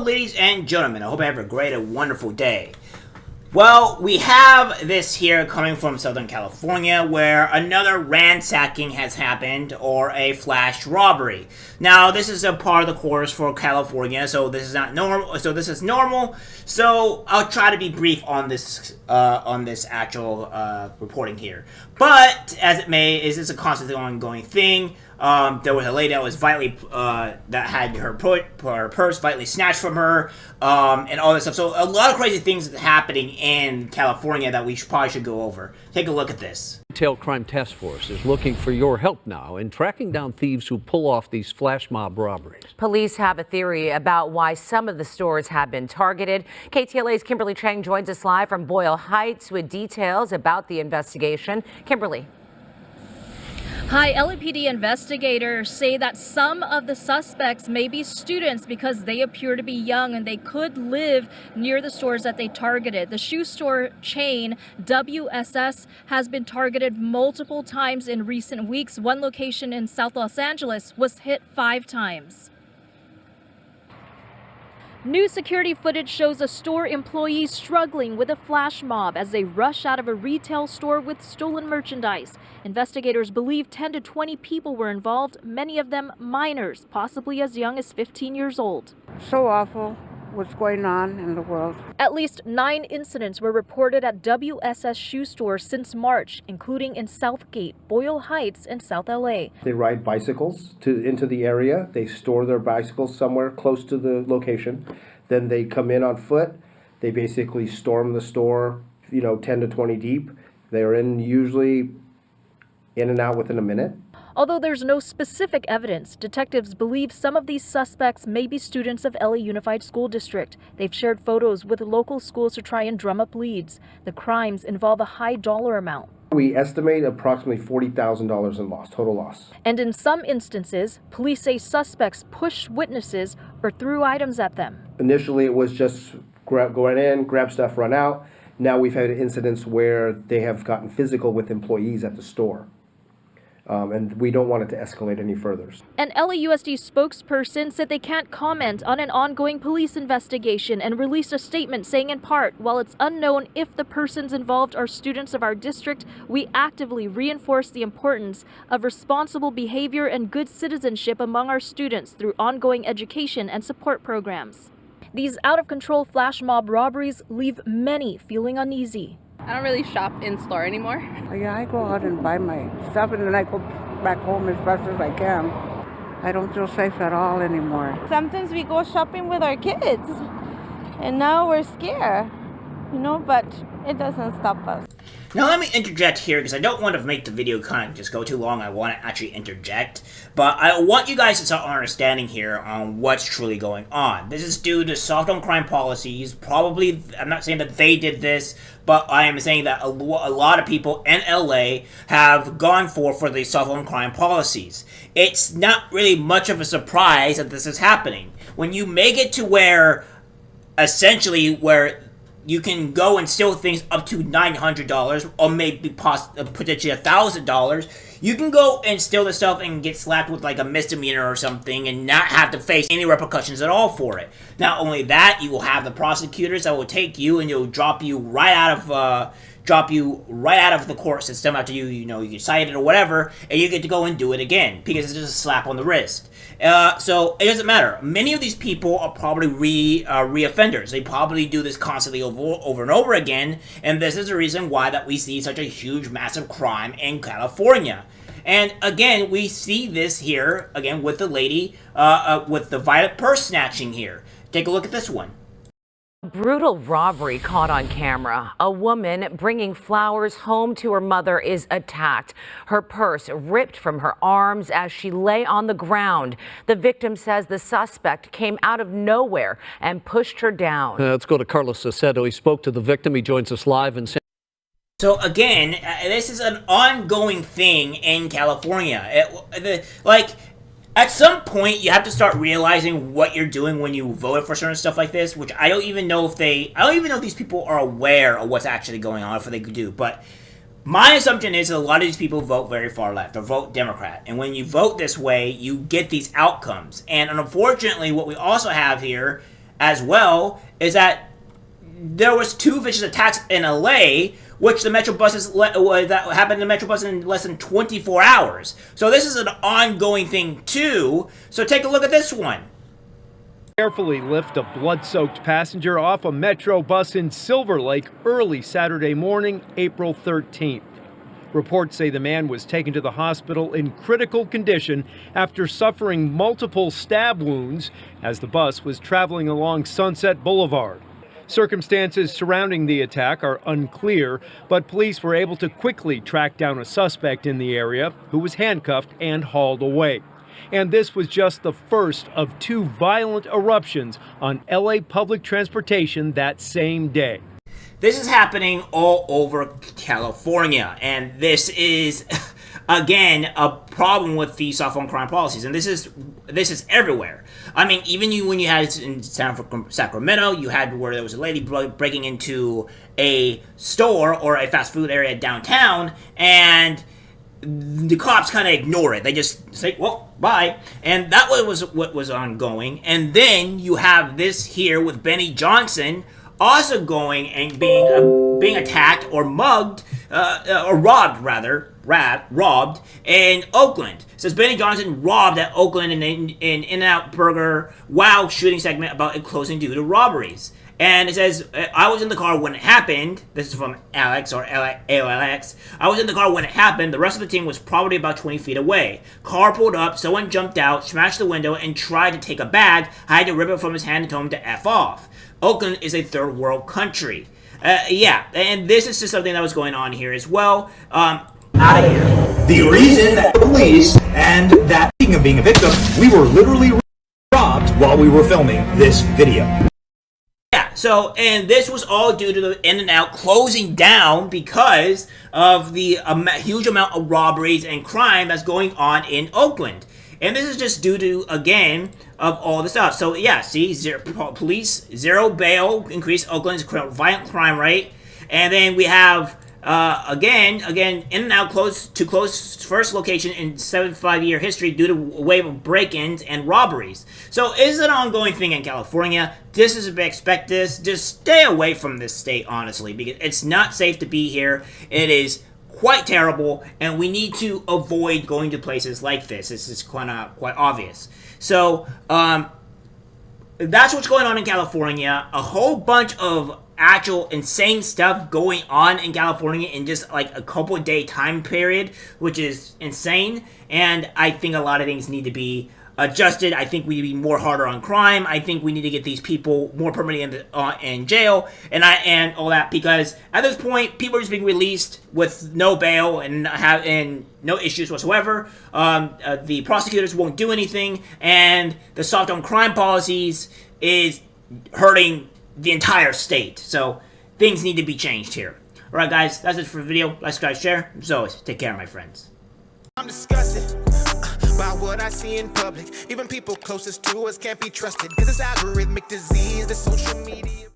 Hello, ladies and gentlemen. I hope you have a great and wonderful day. Well, we have this here coming from Southern California where another ransacking has happened, or a flash robbery. Now, this is a part of the course for California, so this is not normal. So this is normal. So I'll try to be brief on this actual reporting here. But as it may, is this a constantly ongoing thing? There was a lady that was vitally, that had her purse vitally snatched from her, and all this stuff. So a lot of crazy things happening in California that we probably should go over. Take a look at this. Retail Crime Task Force is looking for your help now in tracking down thieves who pull off these flash mob robberies. Police have a theory about why some of the stores have been targeted. KTLA's Kimberly Chang joins us live from Boyle Heights with details about the investigation. Kimberly. Hi, LAPD investigators say that some of the suspects may be students because they appear to be young and they could live near the stores that they targeted. The shoe store chain WSS has been targeted multiple times in recent weeks. One location in South Los Angeles was hit 5 times. New security footage shows a store employee struggling with a flash mob as they rush out of a retail store with stolen merchandise. Investigators believe 10 to 20 people were involved, many of them minors, possibly as young as 15 years old. So awful what's going on in the world. At least 9 incidents were reported at WSS shoe stores since March, including in Southgate, Boyle Heights, and South LA. They ride bicycles into the area. They store their bicycles somewhere close to the location. Then they come in on foot. They basically storm the store, 10 to 20 deep. They're usually in and out within a minute. Although there's no specific evidence, detectives believe some of these suspects may be students of LA Unified School District. They've shared photos with local schools to try and drum up leads. The crimes involve a high dollar amount. We estimate approximately $40,000 in loss, total loss. And in some instances, police say suspects pushed witnesses or threw items at them. Initially, it was just going in, grab stuff, run out. Now we've had incidents where they have gotten physical with employees at the store. And we don't want it to escalate any further. An LAUSD spokesperson said they can't comment on an ongoing police investigation and released a statement saying in part, while it's unknown if the persons involved are students of our district, we actively reinforce the importance of responsible behavior and good citizenship among our students through ongoing education and support programs. These out-of-control flash mob robberies leave many feeling uneasy. I don't really shop in store anymore. Yeah, I go out and buy my stuff and then I go back home as fast as I can. I don't feel safe at all anymore. Sometimes we go shopping with our kids and now we're scared, but it doesn't stop us. Now let me interject here because I don't want to make the video kind of just go too long. I want to actually interject. But I want you guys to start understanding here on what's truly going on. This is due to soft on crime policies. Probably, I'm not saying that they did this, but I am saying that a lot of people in LA have gone for the soft on crime policies. It's not really much of a surprise that this is happening. When you make it to where, essentially, where you can go and steal things up to $900 or maybe potentially $1,000. You can go and steal the stuff and get slapped with like a misdemeanor or something and not have to face any repercussions at all for it. Not only that, you will have the prosecutors that will take you and you'll drop you right out of the court system after you get cited or whatever, and you get to go and do it again because it's just a slap on the wrist. So it doesn't matter. Many of these people are probably re-offenders. They probably do this constantly over and over again, and this is the reason why that we see such a huge, massive crime in California. And again, we see this here again with the lady with the violent purse snatching here. Take a look at this one. A brutal robbery caught on camera. A woman bringing flowers home to her mother is attacked. Her purse ripped from her arms as she lay on the ground. The victim says the suspect came out of nowhere and pushed her down. Let's go to Carlos Acedo. He spoke to the victim. He joins us live in San. So again, this is an ongoing thing in California. At some point, you have to start realizing what you're doing when you vote for certain stuff like this, which I don't even know if these people are aware of what's actually going on, if they could do. But my assumption is that a lot of these people vote very far left or vote Democrat. And when you vote this way, you get these outcomes. And unfortunately, what we also have here as well is that there was 2 vicious attacks in LA, which the Metro buses that happened in the Metro bus in less than 24 hours. So this is an ongoing thing too. So take a look at this one. Carefully lift a blood-soaked passenger off a Metro bus in Silver Lake early Saturday morning, April 13th. Reports say the man was taken to the hospital in critical condition after suffering multiple stab wounds as the bus was traveling along Sunset Boulevard. Circumstances surrounding the attack are unclear, but police were able to quickly track down a suspect in the area who was handcuffed and hauled away. And this was just the first of 2 violent eruptions on LA public transportation that same day. This is happening all over California, and this is, again, a problem with the soft on crime policies, and this is everywhere. I mean, even when you had it in Sacramento, you had where there was a lady breaking into a store or a fast food area downtown, and the cops kind of ignore it. They just say, well, bye. And that was what was ongoing. And then you have this here with Benny Johnson also going and being attacked or mugged, or robbed rather, robbed in Oakland. It says Benny Johnson robbed at Oakland in In-N-Out Burger Wow shooting segment about it closing due to robberies. And it says, I was in the car when it happened. This is from Alex, or AOLX. I was in the car when it happened. The rest of the team was probably about 20 feet away. Car pulled up, someone jumped out, smashed the window, and tried to take a bag. I had to rip it from his hand and told him to F off. Oakland is a third world country. Yeah, and this is just something that was going on here as well. Out of here. The reason that the police and that speaking of being a victim, we were literally robbed while we were filming this video. Yeah, so, and this was all due to the In-N-Out closing down because of the huge amount of robberies and crime that's going on in Oakland. And this is just due to, again, of all the stuff. So, yeah, see, police, zero bail, increased Oakland's violent crime rate. And then we have, again, In-N-Out closed first location in 75-year history due to a wave of break-ins and robberies. So, it's an ongoing thing in California. This is to expect this. Just stay away from this state, honestly, because it's not safe to be here. It is quite terrible, and we need to avoid going to places like this. This is quite obvious. So, that's what's going on in California. A whole bunch of actual insane stuff going on in California in just like a couple day time period, which is insane. And I think a lot of things need to be adjusted. I think we need to be more harder on crime. I think we need to get these people more permanently in jail and all that, because at this point people are just being released with no bail and no issues whatsoever. The prosecutors won't do anything, and the soft on crime policies is hurting the entire state. So things need to be changed here. Alright guys, that's it for the video. Like, subscribe, share. As always, take care my friends. I'm disgusted by what I see in public. Even people closest to us can't be trusted, because it's algorithmic disease, the social media.